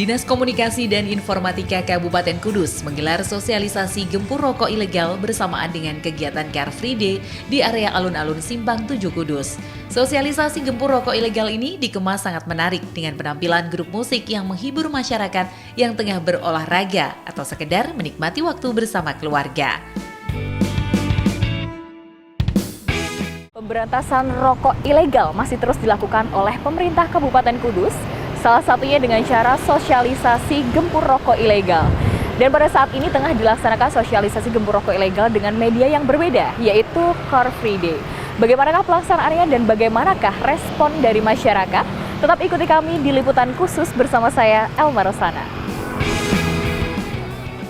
Dinas Komunikasi dan Informatika Kabupaten Kudus menggelar sosialisasi gempur rokok ilegal bersamaan dengan kegiatan Car Free Day di area alun-alun Simpang 7 Kudus. Sosialisasi gempur rokok ilegal ini dikemas sangat menarik dengan penampilan grup musik yang menghibur masyarakat yang tengah berolahraga atau sekedar menikmati waktu bersama keluarga. Pemberantasan rokok ilegal masih terus dilakukan oleh pemerintah Kabupaten Kudus, salah satunya dengan cara sosialisasi gempur rokok ilegal. Dan pada saat ini tengah dilaksanakan sosialisasi gempur rokok ilegal dengan media yang berbeda, yaitu Car Free Day. Bagaimanakah pelaksanaannya dan bagaimanakah respon dari masyarakat? Tetap ikuti kami di liputan khusus bersama saya, Elma Rosana.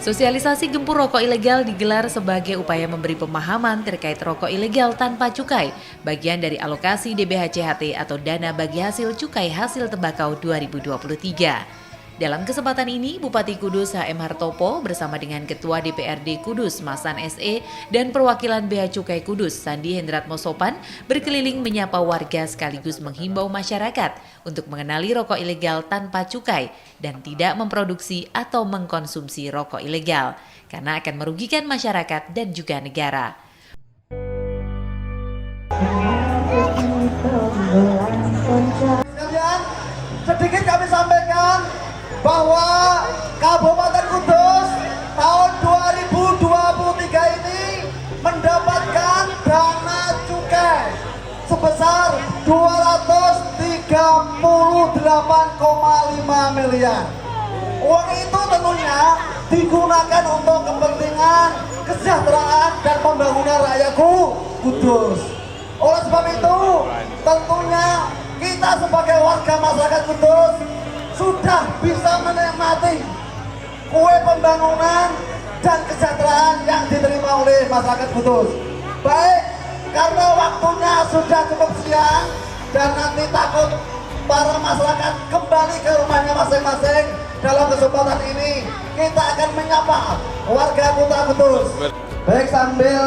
Sosialisasi gempur rokok ilegal digelar sebagai upaya memberi pemahaman terkait rokok ilegal tanpa cukai, bagian dari alokasi DBHCHT atau Dana Bagi Hasil Cukai Hasil Tembakau 2023. Dalam kesempatan ini, Bupati Kudus HM Hartopo bersama dengan Ketua DPRD Kudus Masan SE dan perwakilan Bea Cukai Kudus Sandi Hendratmo Sopan berkeliling menyapa warga sekaligus menghimbau masyarakat untuk mengenali rokok ilegal tanpa cukai dan tidak memproduksi atau mengkonsumsi rokok ilegal karena akan merugikan masyarakat dan juga negara. Sedikit kami sampaikan bahwa Kabupaten Kudus tahun 2023 ini mendapatkan dana cukai sebesar 238,5 miliar. Uang itu tentunya digunakan untuk kepentingan kesejahteraan dan pembangunan rakyat Kudus. Oleh sebab itu, tentunya kita sebagai warga masyarakat Kudus sudah bisa menikmati kue pembangunan dan kesejahteraan yang diterima oleh masyarakat Kudus. Baik, karena waktunya sudah cukup siang dan nanti takut para masyarakat kembali ke rumahnya masing-masing, dalam kesempatan ini kita akan menyapa warga Kota Kudus. Baik, sambil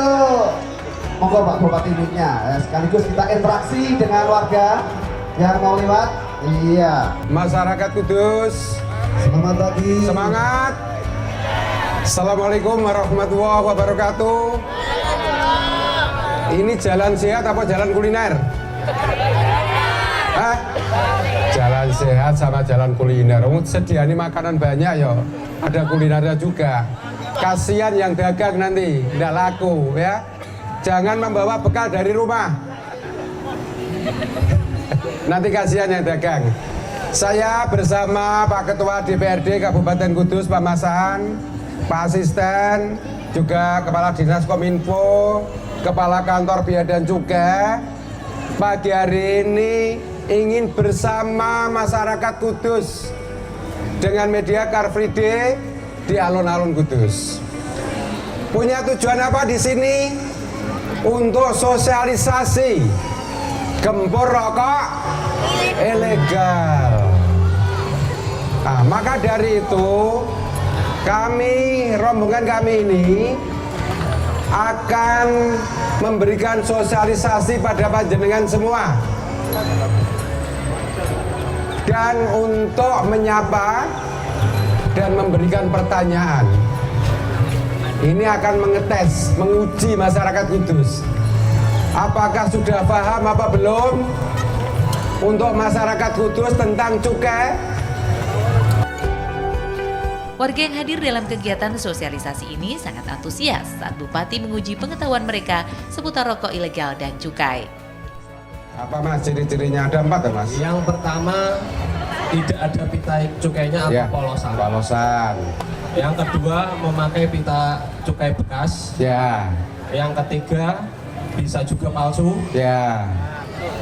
monggo Pak Bupati duitnya, sekaligus kita interaksi dengan warga yang mau lewat. Iya. Masyarakat Kudus, Selamat pagi. semangat. Assalamualaikum warahmatullahi wabarakatuh. Ini jalan sehat apa jalan kuliner? Hah? Jalan sehat sama jalan kuliner. Sediani makanan banyak ya. Ada kulinernya juga. Kasihan yang dagang nanti, tidak laku ya. Jangan membawa bekal dari rumah. Nanti kasihan yang dagang. Saya bersama Pak Ketua DPRD Kabupaten Kudus, Pak Masan, Pak Asisten, juga Kepala Dinas Kominfo, Kepala Kantor Bea dan Cukai, pagi hari ini ingin bersama masyarakat Kudus dengan media Car Free Day di alun-alun Kudus. Punya tujuan apa di sini? Untuk sosialisasi gempur rokok ilegal. Nah, maka dari itu rombongan kami ini akan memberikan sosialisasi pada panjenengan semua. Dan untuk menyapa dan memberikan pertanyaan. Ini akan mengetes, menguji masyarakat Kudus. Apakah sudah paham apa belum untuk masyarakat Kudus tentang cukai? Warga yang hadir dalam kegiatan sosialisasi ini sangat antusias saat Bupati menguji pengetahuan mereka seputar rokok ilegal dan cukai. Apa Mas ciri-cirinya? Ada 4 ya Mas? Yang pertama, tidak ada pita cukainya atau Ya, polosan. polosan. Yang kedua, memakai pita cukai bekas. Ya, Yang ketiga, bisa juga palsu. ya.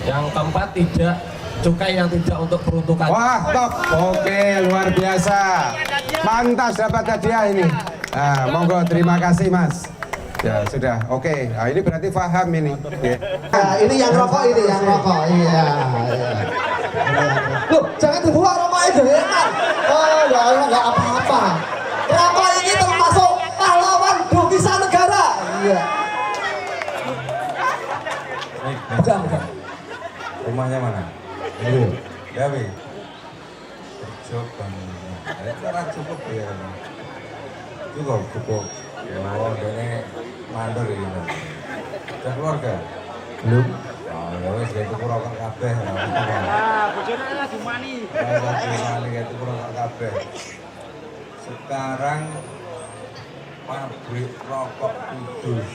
Yang keempat, tidak cukai yang tidak untuk peruntukan. Wah, top. Oke, luar biasa. Pantas dapat hadiah ini. Nah, monggo, terima kasih Mas. Ya, sudah. Oke. Nah, ini berarti paham ini. Oke. Nah, ini yang rokok, ini yang rokok. Iya. Loh, jangan dibuang rokoknya doyangan. Oh, ya Allah, nggak apa-apa. Rokok ini termasuk pahlawan devisa negara. Iya. Bukan. Rumahnya mana? Iya. Gawe. Coba. Cara cukup ya. Cukup. Oh, ini mandor ini. Ada keluarga? Belum. Oh, ya wis itu kurang kabeh. Bojone lagi mani. Itu kurang kabeh. Sekarang pabrik rokok Kudus.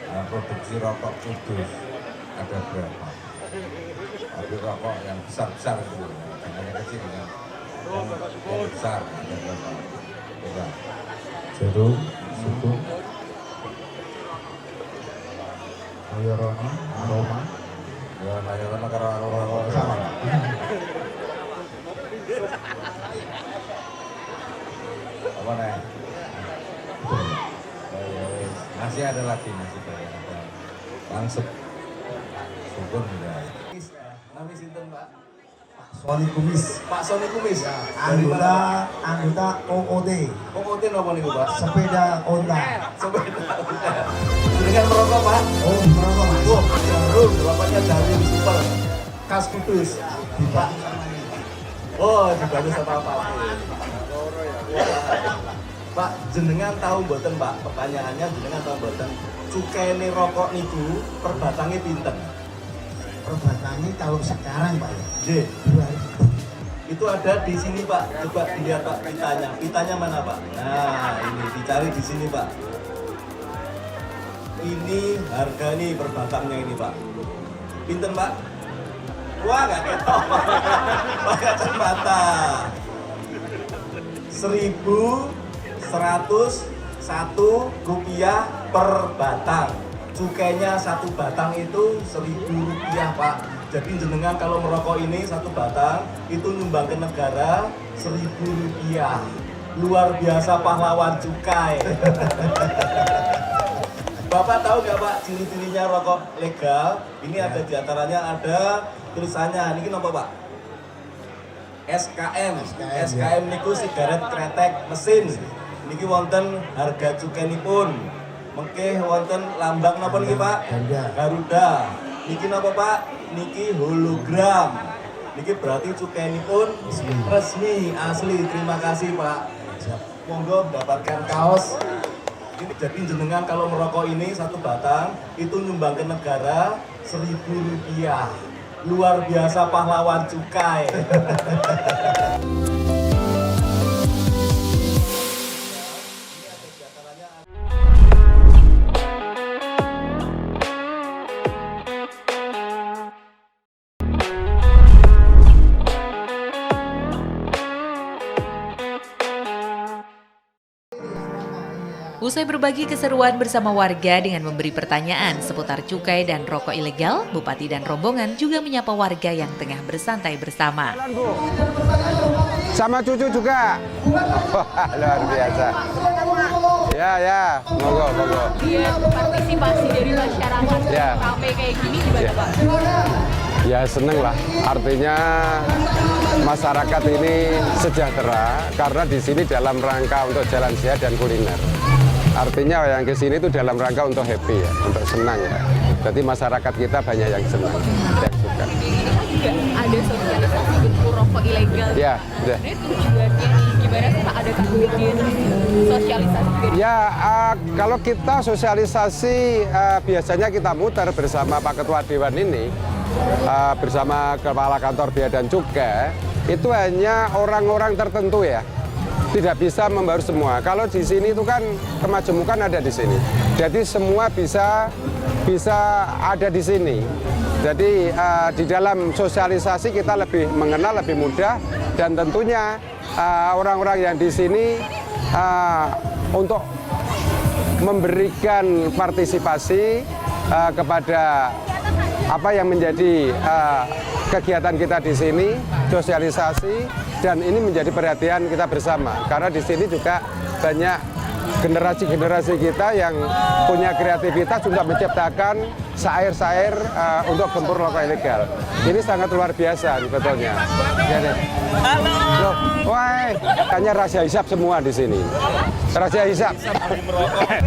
Nah, produksi rokok Kudus ada berapa? Pabrik rokok yang besar-besar itu, jangan yang kecil ya. Yang besar ada berapa? Coba. Jarum, suku, Ayorona, Aroma. Ya, nanya sama karo rokok Sama. apa nih? Oh, ya, wis. Masih ada lagi masih banyak. Ada langsep, sukun juga. Nama sinten Pak? Sony Kumis. Pak Sony Kumis. Anggota OOT. Komotin apa nih Pak? Sepeda Honda. Sepeda. Dengan merokok Pak? Oh, merokok Mas. Wah, jarum, bapaknya jarum super. Khas Kudus. Pak. Oh, dibantu sama Pak. Pak, jenengan tahu mboten Pak? Pertanyaannya jenengan tahu mboten? Cukaine rokok niku per batange pinten? Perbatannya tahun sekarang Pak ya. Nggih. Itu ada di sini Pak. Coba dilihat Pak pitanya. Pitanya mana Pak? Nah, ini dicari di sini Pak. Ini harga nih per batangnya ini Pak. Pinten Pak? Wah, nggak ketok. Pakai kacamata. 1.101 rupiah per batang. Cukainya satu batang itu 1.000 rupiah Pak. Jadi jenengan kalau merokok ini satu batang itu nyumbang ke negara 1.000 rupiah. Luar biasa pahlawan cukai. Bapak tahu nggak Pak ciri-cirinya rokok legal? Ini ada diantaranya ada tulisannya. Ini apa Pak? SKM. SKM niku sigaret kretek mesin. Niki wonten harga cukainipun. Mengke wonten lambang napa niki Pak? Garuda. Niki napa Pak? Niki hologram. Niki berarti cukainipun resmi asli. Terima kasih Pak. Monggo mendapatkan kaos. Ini jadi jenengan kalau merokok ini satu batang itu nyumbang ke negara 1.000 rupiah. Luar biasa pahlawan cukai. Usai berbagi keseruan bersama warga dengan memberi pertanyaan seputar cukai dan rokok ilegal, Bupati dan rombongan juga menyapa warga yang tengah bersantai bersama. Sama cucu juga. Wah, luar biasa. Ya, monggo. Partisipasi dari masyarakat Ya. ramai kayak gini gimana Ya. Pak? Ya seneng lah, artinya masyarakat ini sejahtera karena di sini dalam rangka untuk jalan sehat dan kuliner. Artinya yang ke sini itu dalam rangka untuk happy ya, untuk senang ya. Jadi masyarakat kita banyak yang senang dan suka. Juga ada sosialisasi gempur rokok ilegal. Ya, udah. Ini tujuannya gimana sih Pak? Adakah bikin sosialisasi juga? Ya, kalau kita sosialisasi biasanya kita muter bersama Pak Ketua Dewan ini, bersama Kepala Kantor Bea dan Cukai, itu hanya orang-orang tertentu ya. Tidak bisa membaur semua. Kalau di sini itu kan kemajemukan ada di sini. Jadi semua bisa ada di sini. Jadi di dalam sosialisasi kita lebih mengenal, lebih mudah, dan tentunya orang-orang yang di sini untuk memberikan partisipasi kepada apa yang menjadi kegiatan kita di sini, sosialisasi, dan ini menjadi perhatian kita bersama. Karena di sini juga banyak generasi-generasi kita yang punya kreativitas untuk menciptakan syair-syair untuk gempur rokok ilegal. Ini sangat luar biasa sebetulnya. Halo. Wah, hanya rahasia hisap semua di sini. Rahasia hisap.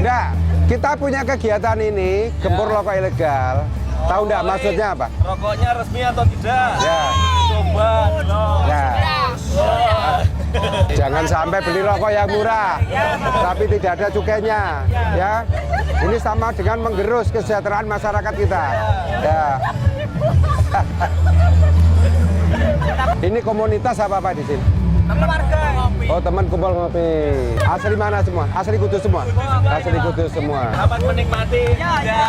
Nah, kita punya kegiatan ini gempur rokok ilegal. Tahu enggak maksudnya apa? Rokoknya resmi atau tidak? Ya. Coba dong. Ya. Jangan sampai beli rokok yang murah, tapi tidak ada cukainya. Ya. Ini sama dengan menggerus kesejahteraan masyarakat kita. Ya. Ini komunitas apa di sini? Teman warga. Oh, teman kumpul ngopi. Asli mana semua? Asli Kudus semua? Asli Kudus semua. Dapat menikmati. Ya.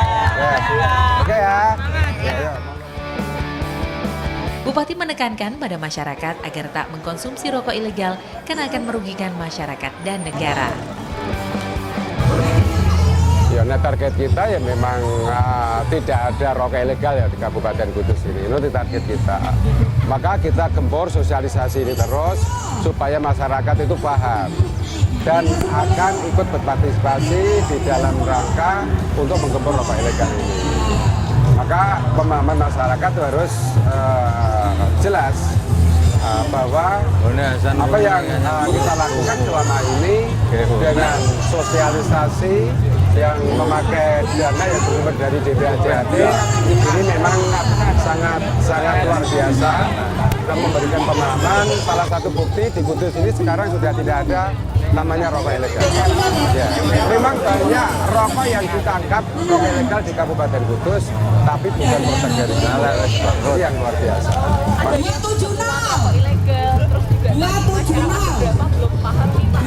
Oke ya. Ya. Bupati menekankan pada masyarakat agar tak mengkonsumsi rokok ilegal karena akan merugikan masyarakat dan negara. Ya, nah target kita ya memang tidak ada rokok ilegal ya di Kabupaten Kudus ini. Itu target kita. Maka kita gempur sosialisasi ini terus supaya masyarakat itu paham dan akan ikut berpartisipasi di dalam rangka untuk menggempur rokok ilegal ini. Maka pemahaman masyarakat harus jelas bahwa apa yang kita lakukan selama ini dengan sosialisasi yang memakai dana yang bersumber dari DBHJHT ini memang sangat luar biasa. Kita memberikan pemahaman, salah satu bukti di Kudus ini sekarang sudah tidak ada namanya rokok ilegal. Ya. Memang banyak rokok yang ditangkap rokok ilegal di Kabupaten Kudus, tapi bukan produk dari halal. Itu yang luar biasa. Rokok ilegal, terus juga masyarakat beberapa belum paham nih Pak.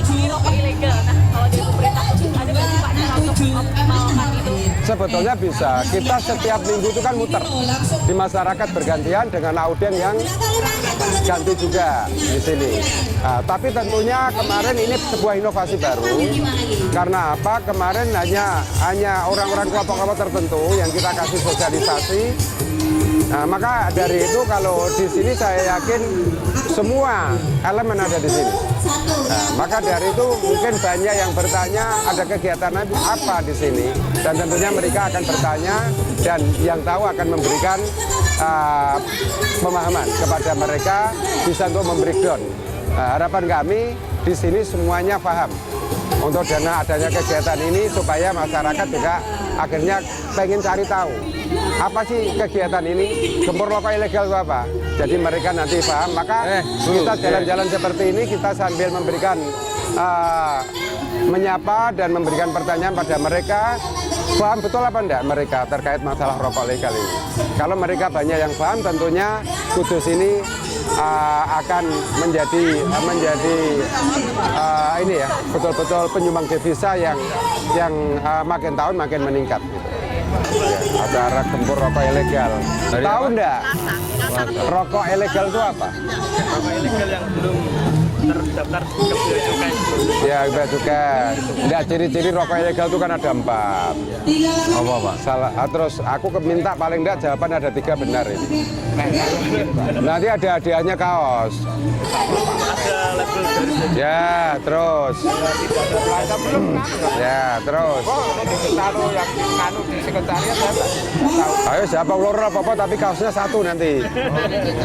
Ini rokok ilegal. Nah, kalau dari pemerintah ada nggak sih Pak cara untuk mengoptimalkan itu? Sebetulnya bisa. Kita setiap minggu itu kan muter di masyarakat bergantian dengan audien yang ganti juga di sini. Nah, tapi tentunya kemarin ini sebuah inovasi baru. Karena apa? Kemarin hanya orang-orang kelompok-kelompok tertentu yang kita kasih sosialisasi. Nah, maka dari itu kalau di sini saya yakin semua elemen ada di sini. Nah, maka dari itu mungkin banyak yang bertanya ada kegiatan apa di sini, dan tentunya mereka akan bertanya dan yang tahu akan memberikan pemahaman kepada mereka bisa untuk membreakdown. Harapan kami di sini semuanya paham untuk adanya kegiatan ini supaya masyarakat juga akhirnya pengen cari tahu apa sih kegiatan ini, gempur rokok ilegal itu apa. Jadi mereka nanti paham, maka kita jalan-jalan seperti ini kita sambil memberikan menyapa dan memberikan pertanyaan pada mereka, paham betul apa enggak mereka terkait masalah rokok legal ini. Kalau mereka banyak yang paham, tentunya Kudus ini akan menjadi ini ya betul-betul penyumbang devisa yang makin tahun makin meningkat. Gitu. Ya, acara gempur rokok ilegal. Tahu enggak? Rokok ilegal itu apa? Rokok ilegal yang belum terdaftar ke bea cukai. Ya, bea cukai. Enggak, ciri-ciri rokok ilegal itu kan ada 4. Apa Pak? Salah. Terus aku minta paling enggak jawaban ada 3 benar ini. Nanti ada hadiahnya kaos. Ada label dari Ya, terus. Ya, terus. Kalau yang nganu di sekretariat saya tahu. Ayo siapa ulur apa-apa tapi kaosnya 1 nanti.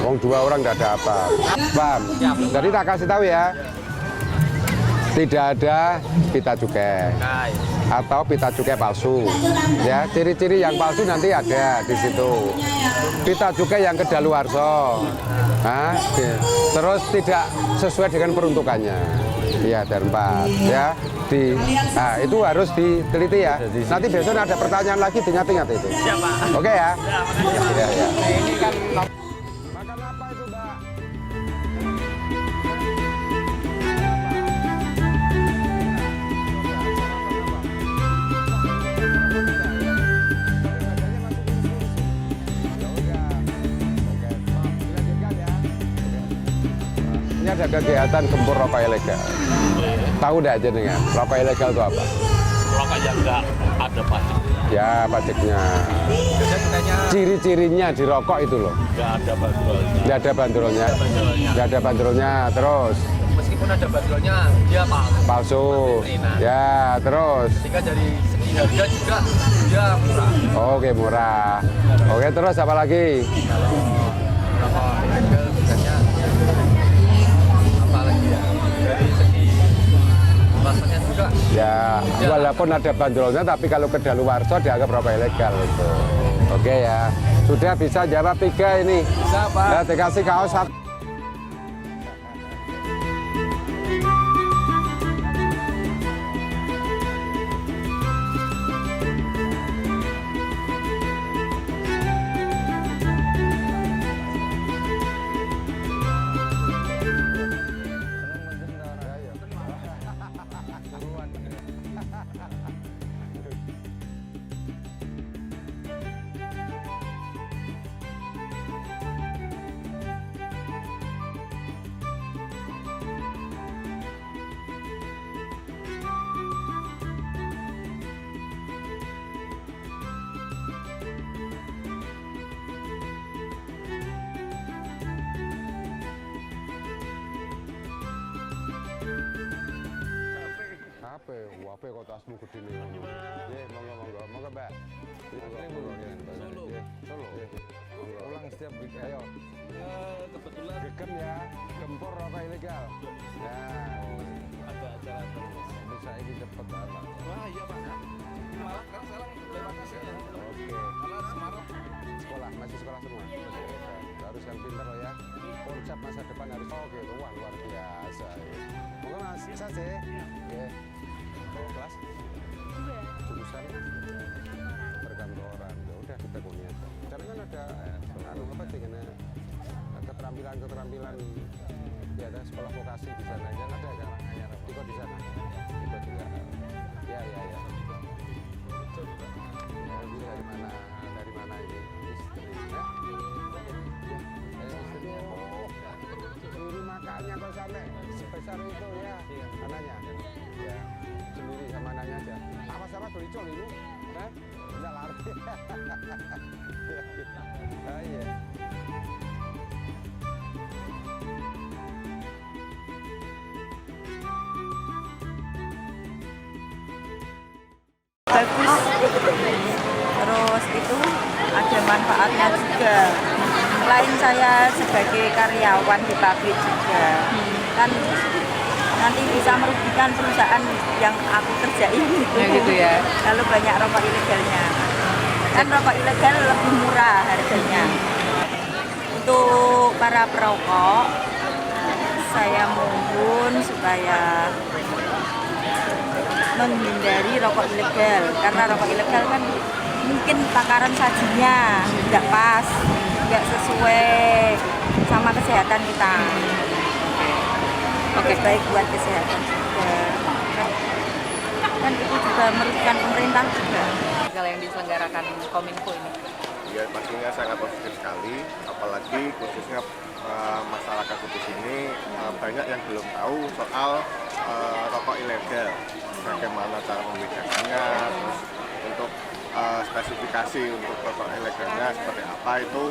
Wong 2 orang enggak ada apa. Paham? Jadi tak kasih tahu ya. Tidak ada pita cukai atau pita cukai palsu. Ya, ciri-ciri yang palsu nanti ada di situ. Pita cukai yang kedaluarsa. Nah, terus tidak sesuai dengan peruntukannya. Iya, ada 4 ya. Nah, itu harus diteliti ya. Nanti besok ada pertanyaan lagi diingat-ingat itu. Oke ya. Ya, ya. Ini kan Makan apa itu, Mbak? Ini ada kegiatan gempur rokok ilegal. Tahu enggak jenengan? Rokok ilegal itu apa? rokok yang enggak ada pajak. Ya, pajaknya. Ciri-cirinya di rokok itu loh. Enggak ada bandrolnya. Nggak ada bandrolnya. Nggak ada bandrolnya. Terus Meskipun ada bandrolnya, dia palsu. Ya, terus. Sehingga dari segi harga juga dia murah. Oke, murah. Oke, terus apa lagi? Rokok ilegal biasanya apa lagi ya? Dari segi rasanya juga. Ya, walaupun ada bandrolnya, tapi kalau kedaluarsa dianggap rokok ilegal itu. Oke ya. Sudah bisa jawab 3 ini. Bisa, Pak. Ya, dikasih kaos 1. Apa? Wape kok tasmu gede nih. Nggih, monggo, Mbak. Solo. Pulang setiap weekend. Ayo. Kebetulan Gegem ya, gempur rokok ilegal. Nah, ada acara terus. bisa ini cepet banget. Wah iya Pak. Malah sekarang lewat ya. Oke. Karena Semarang Masih sekolah semua. Harus yang pintar loh ya. Konsep masa depan harus oke, luar biasa. Monggo Mas, bisa sih. Oke. Kelas? Jurusan perkantoran. Ya udah kita kuliah aja. Karena kan ada apa sih keterampilan ya ada sekolah vokasi di sana aja ada kan? Ikut di sana. Ikut juga. Ya. Dari mana ini? Istrinya? Istrinya. Sendiri makannya kok sampai sebesar itu ya. Anaknya? Ya. Sendiri sama anaknya aja. Sama-sama belicol itu. Enggak lari. Ah, iya. Bagus, terus itu ada manfaatnya juga. Selain saya sebagai karyawan di pabrik juga, kan nanti bisa merugikan perusahaan yang aku kerjain gitu. gitu ya. Lalu banyak rokok ilegalnya. Kan rokok ilegal lebih murah harganya. Untuk para perokok, saya mohon supaya menghindari rokok ilegal, karena rokok ilegal kan mungkin takaran sajinya tidak pas, tidak sesuai sama kesehatan kita. Oke, baik buat kesehatan juga. Kan itu juga merugikan pemerintah juga. Kalau yang diselenggarakan Kominfo ini. Ya pastinya sangat positif sekali, apalagi khususnya masyarakat Kudus ini banyak yang belum tahu soal rokok ilegal, bagaimana cara membedakannya, terus untuk spesifikasi untuk rokok ilegalnya seperti apa itu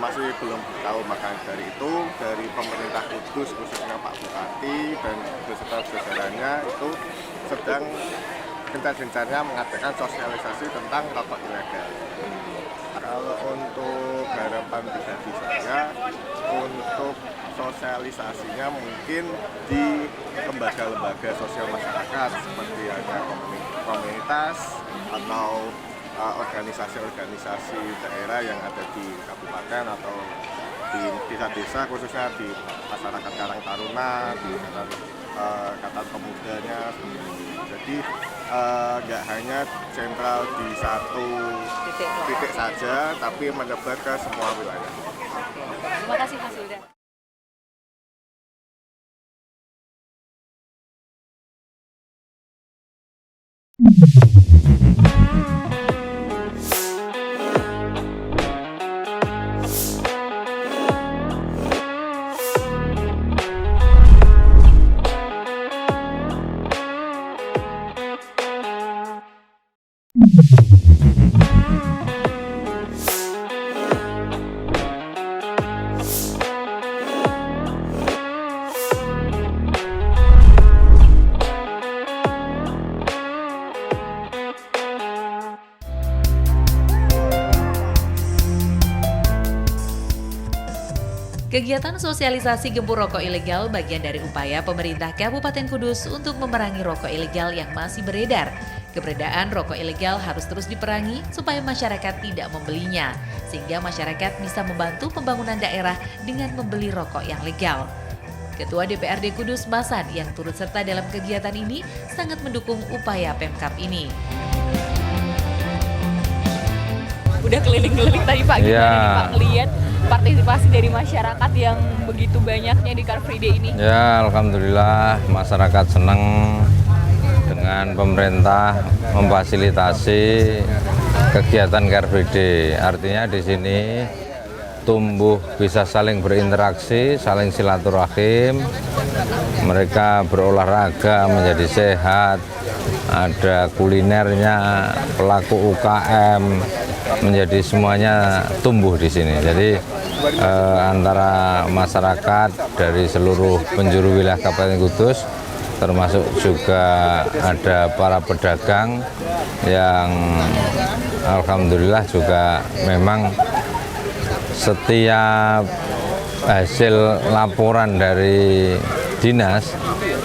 masih belum tahu. Maka dari itu dari pemerintah Kudus khususnya Pak Bupati dan beserta jajarannya itu sedang gencar-gencarnya mengadakan sosialisasi tentang rokok ilegal. Kalau untuk harapan pribadi saya, untuk sosialisasinya mungkin di lembaga-lembaga sosial masyarakat seperti ada komunitas atau organisasi-organisasi daerah yang ada di kabupaten atau di desa-desa, khususnya di masyarakat Karang Taruna, di Katan Pemudanya. Jadi nggak hanya sentral di satu titik saja, tapi menyebar ke semua wilayah. Terima kasih Mas Wildan. Kegiatan sosialisasi gempur rokok ilegal bagian dari upaya pemerintah Kabupaten Kudus untuk memerangi rokok ilegal yang masih beredar. Keberadaan rokok ilegal harus terus diperangi supaya masyarakat tidak membelinya, sehingga masyarakat bisa membantu pembangunan daerah dengan membeli rokok yang legal. Ketua DPRD Kudus Masan yang turut serta dalam kegiatan ini sangat mendukung upaya Pemkab ini. Udah keliling-keliling tadi Pak, gimana nih Pak lihat partisipasi dari masyarakat yang begitu banyaknya di Car Free Day ini? Ya, alhamdulillah masyarakat senang dengan pemerintah memfasilitasi kegiatan Car Free Day. Artinya di sini tumbuh bisa saling berinteraksi, saling silaturahim. Mereka berolahraga menjadi sehat, ada kulinernya, pelaku UKM, menjadi semuanya tumbuh di sini. Jadi antara masyarakat dari seluruh penjuru wilayah Kabupaten Kudus, termasuk juga ada para pedagang yang alhamdulillah juga memang setiap hasil laporan dari dinas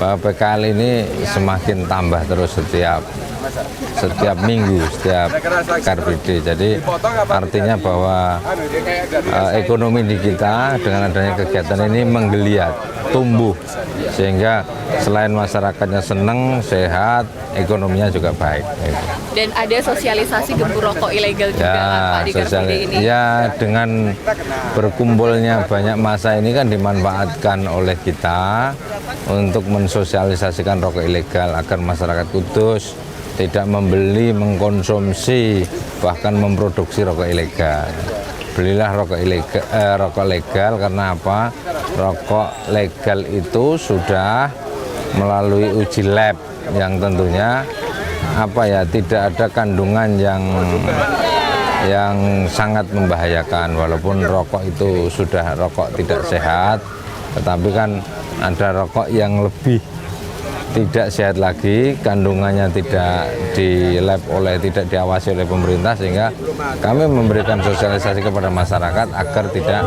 bahwa PKL ini semakin tambah terus setiap minggu, setiap Car Free Day. Jadi artinya bahwa ekonomi di kita dengan adanya kegiatan ini menggeliat, tumbuh, sehingga selain masyarakatnya senang, sehat, ekonominya juga baik. Dan ada sosialisasi gempur rokok ilegal juga Pak di Car Free Day ini? Ya, dengan berkumpulnya banyak massa ini kan dimanfaatkan oleh kita untuk mensosialisasikan rokok ilegal agar masyarakat Kudus tidak membeli, mengkonsumsi, bahkan memproduksi rokok ilegal. Belilah rokok legal karena apa? Rokok legal itu sudah melalui uji lab yang tentunya tidak ada kandungan yang sangat membahayakan. Walaupun rokok itu sudah rokok tidak sehat, tetapi kan ada rokok yang lebih tidak sehat lagi, kandungannya tidak tidak diawasi oleh pemerintah, sehingga kami memberikan sosialisasi kepada masyarakat agar tidak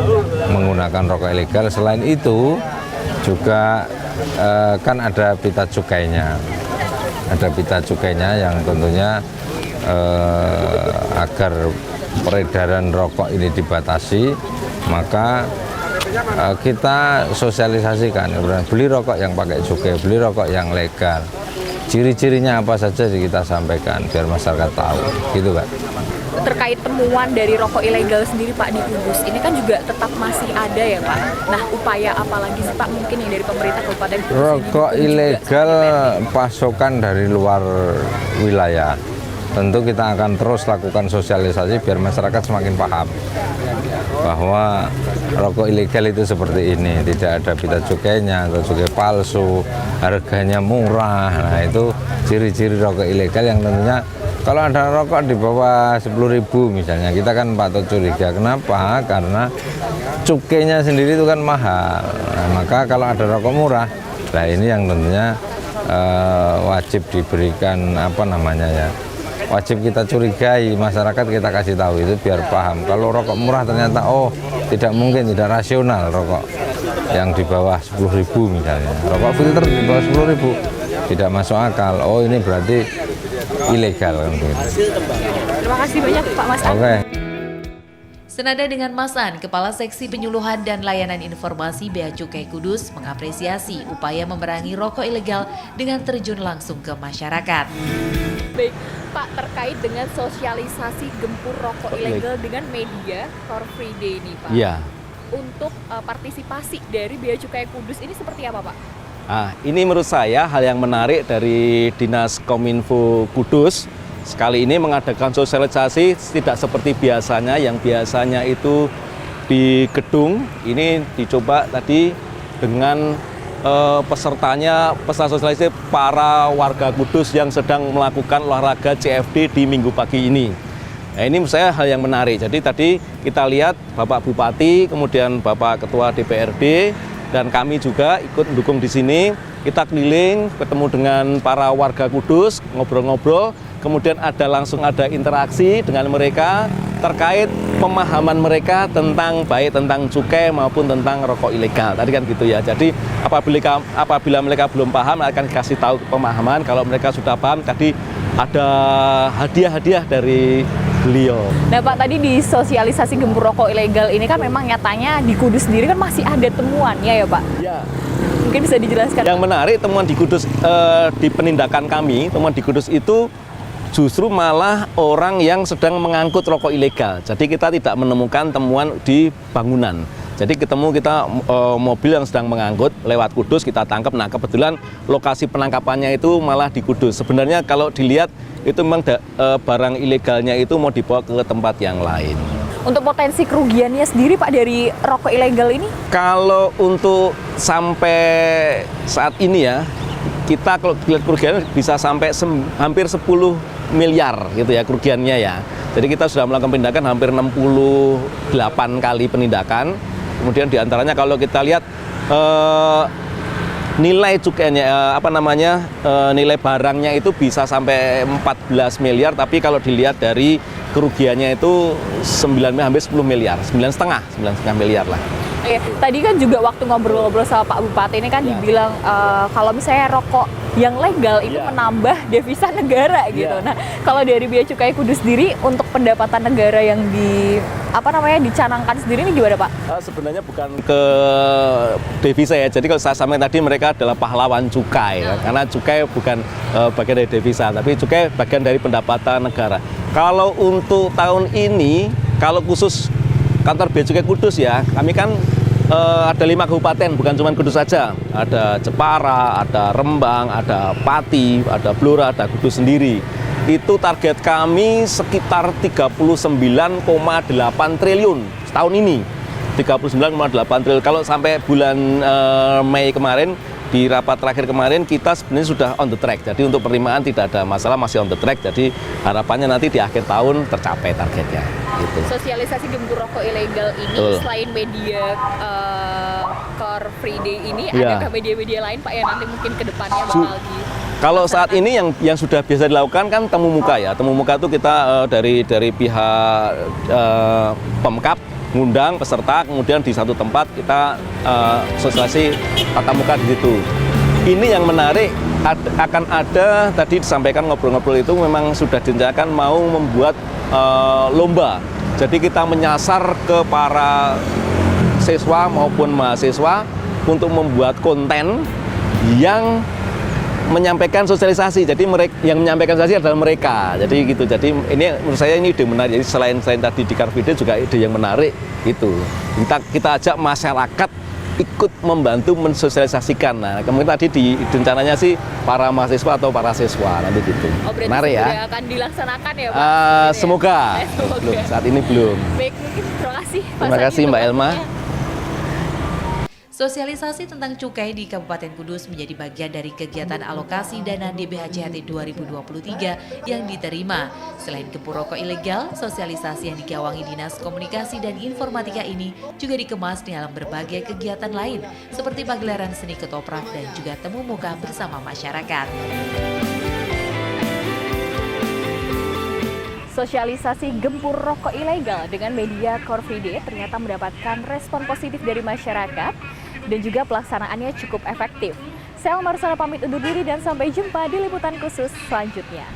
menggunakan rokok ilegal. Selain itu juga kan ada pita cukainya, yang tentunya agar peredaran rokok ini dibatasi, maka kita sosialisasikan, beli rokok yang pakai cukai, beli rokok yang legal. Ciri-cirinya apa saja kita sampaikan biar masyarakat tahu, gitu Pak. Terkait temuan dari rokok ilegal sendiri Pak di Kudus, ini kan juga tetap masih ada ya Pak. Nah, upaya apa lagi sih Pak mungkin yang dari pemerintah Kabupaten Kudus? Rokok ilegal pasokan dari luar wilayah. Tentu kita akan terus lakukan sosialisasi biar masyarakat semakin paham. bahwa rokok ilegal itu seperti ini, tidak ada pita cukainya atau cukai palsu, harganya murah. Nah, itu ciri-ciri rokok ilegal yang tentunya kalau ada rokok di bawah 10.000 misalnya, kita kan patut curiga. Kenapa? Karena cukainya sendiri itu kan mahal. Nah, maka kalau ada rokok murah, nah ini yang tentunya wajib diberikan wajib kita curigai, masyarakat kita kasih tahu itu biar paham. Kalau rokok murah ternyata tidak mungkin, tidak rasional rokok yang di bawah 10.000 misalnya. Rokok filter di bawah 10.000 tidak masuk akal. Ini berarti ilegal kan begitu. Terima kasih banyak Pak Mas. Oke. Senada dengan Mas An, Kepala Seksi Penyuluhan dan Layanan Informasi Bea Cukai Kudus mengapresiasi upaya memerangi rokok ilegal dengan terjun langsung ke masyarakat. Baik, Pak, terkait dengan sosialisasi gempur rokok ilegal dengan media Car Free Day ini, Pak. Iya. Untuk partisipasi dari Bea Cukai Kudus ini seperti apa, Pak? Ini menurut saya hal yang menarik dari Dinas Kominfo Kudus. Sekali ini mengadakan sosialisasi tidak seperti biasanya, yang biasanya itu di gedung. Ini dicoba tadi dengan pesertanya, peserta sosialisasi para warga Kudus yang sedang melakukan olahraga CFD di minggu pagi ini. Nah, ini menurut saya hal yang menarik. Jadi tadi kita lihat Bapak Bupati, kemudian Bapak Ketua DPRD, dan kami juga ikut mendukung di sini. Kita keliling, ketemu dengan para warga Kudus, ngobrol-ngobrol, kemudian langsung ada interaksi dengan mereka terkait pemahaman mereka baik tentang cukai maupun tentang rokok ilegal. Tadi kan gitu ya. Jadi apabila mereka belum paham akan dikasih tahu pemahaman. Kalau mereka sudah paham, tadi ada hadiah-hadiah dari beliau. Nah Pak, tadi di sosialisasi gempur rokok ilegal ini kan memang nyatanya di Kudus sendiri kan masih ada temuannya ya Pak? Ya. Mungkin bisa dijelaskan. Yang menarik temuan di Kudus, di penindakan kami, temuan di Kudus itu justru malah orang yang sedang mengangkut rokok ilegal. Jadi kita tidak menemukan temuan di bangunan. Jadi kita mobil yang sedang mengangkut lewat Kudus kita tangkap. Nah kebetulan lokasi penangkapannya itu malah di Kudus. Sebenarnya kalau dilihat itu memang barang ilegalnya itu mau dibawa ke tempat yang lain. Untuk potensi kerugiannya sendiri Pak dari rokok ilegal ini? Kalau untuk sampai saat ini ya, kita kalau lihat kerugian bisa sampai hampir 10 miliar gitu ya kerugiannya ya. Jadi kita sudah melakukan penindakan hampir 68 kali penindakan. Kemudian diantaranya kalau kita lihat nilai cukainya nilai barangnya itu bisa sampai 14 miliar, tapi kalau dilihat dari kerugiannya itu hampir 10 miliar, 9,5 miliar lah. Oke, tadi kan juga waktu ngobrol-ngobrol sama Pak Bupati ini kan dibilang kalau misalnya rokok yang legal itu menambah devisa negara gitu. Nah, kalau dari Bea Cukai Kudus sendiri untuk pendapatan negara yang dicanangkan sendiri ini gimana Pak? Sebenarnya bukan ke devisa ya. Jadi kalau saya sampaikan tadi mereka adalah pahlawan cukai karena cukai bukan bagian dari devisa, tapi cukai bagian dari pendapatan negara. Kalau untuk tahun ini, kalau khusus kantor Bea Cukai Kudus ya, kami kan ada 5 kabupaten, bukan cuma Kudus saja. Ada Jepara, ada Rembang, ada Pati, ada Blora, ada Kudus sendiri. Itu target kami sekitar 39,8 triliun tahun ini. 39,8 triliun. Kalau sampai bulan Mei kemarin, di rapat terakhir kemarin kita sebenarnya sudah on the track. Jadi untuk penerimaan tidak ada masalah, masih on the track. Jadi harapannya nanti di akhir tahun tercapai targetnya. Gitu. Sosialisasi gempur rokok ilegal ini selain media Car Free Day ini, adakah media-media lain Pak yang nanti mungkin ke depannya bakal Kalau saat ini yang sudah biasa dilakukan kan temu muka ya. Temu muka itu kita dari pihak Pemkap ngundang peserta, kemudian di satu tempat kita sosialisasi tatap muka di situ. Ini yang menarik, akan ada tadi disampaikan ngobrol-ngobrol itu memang sudah direncanakan mau membuat lomba. Jadi kita menyasar ke para siswa maupun mahasiswa untuk membuat konten yang menyampaikan sosialisasi. Jadi yang menyampaikan sosialisasi adalah mereka. Jadi gitu. Jadi ini menurut saya ini ide menarik. Jadi selain tadi di Car Free Day juga ide yang menarik itu. Kita ajak masyarakat ikut membantu mensosialisasikan. Nah, kemudian tadi rencananya sih para mahasiswa atau para siswa nanti gitu. Menarik ya. Akan dilaksanakan ya Pak? Semoga. Belum, saat ini belum. Baik, mungkin terima kasih. Terima kasih Mbak Elma. Sosialisasi tentang cukai di Kabupaten Kudus menjadi bagian dari kegiatan alokasi dana DBHCHT 2023 yang diterima. Selain gempur rokok ilegal, sosialisasi yang digawangi Dinas Komunikasi dan Informatika ini juga dikemas dalam berbagai kegiatan lain, seperti pagelaran seni ketoprak dan juga temu muka bersama masyarakat. Sosialisasi gempur rokok ilegal dengan media Car Free Day ternyata mendapatkan respon positif dari masyarakat dan juga pelaksanaannya cukup efektif. Saya Marsana pamit undur diri dan sampai jumpa di liputan khusus selanjutnya.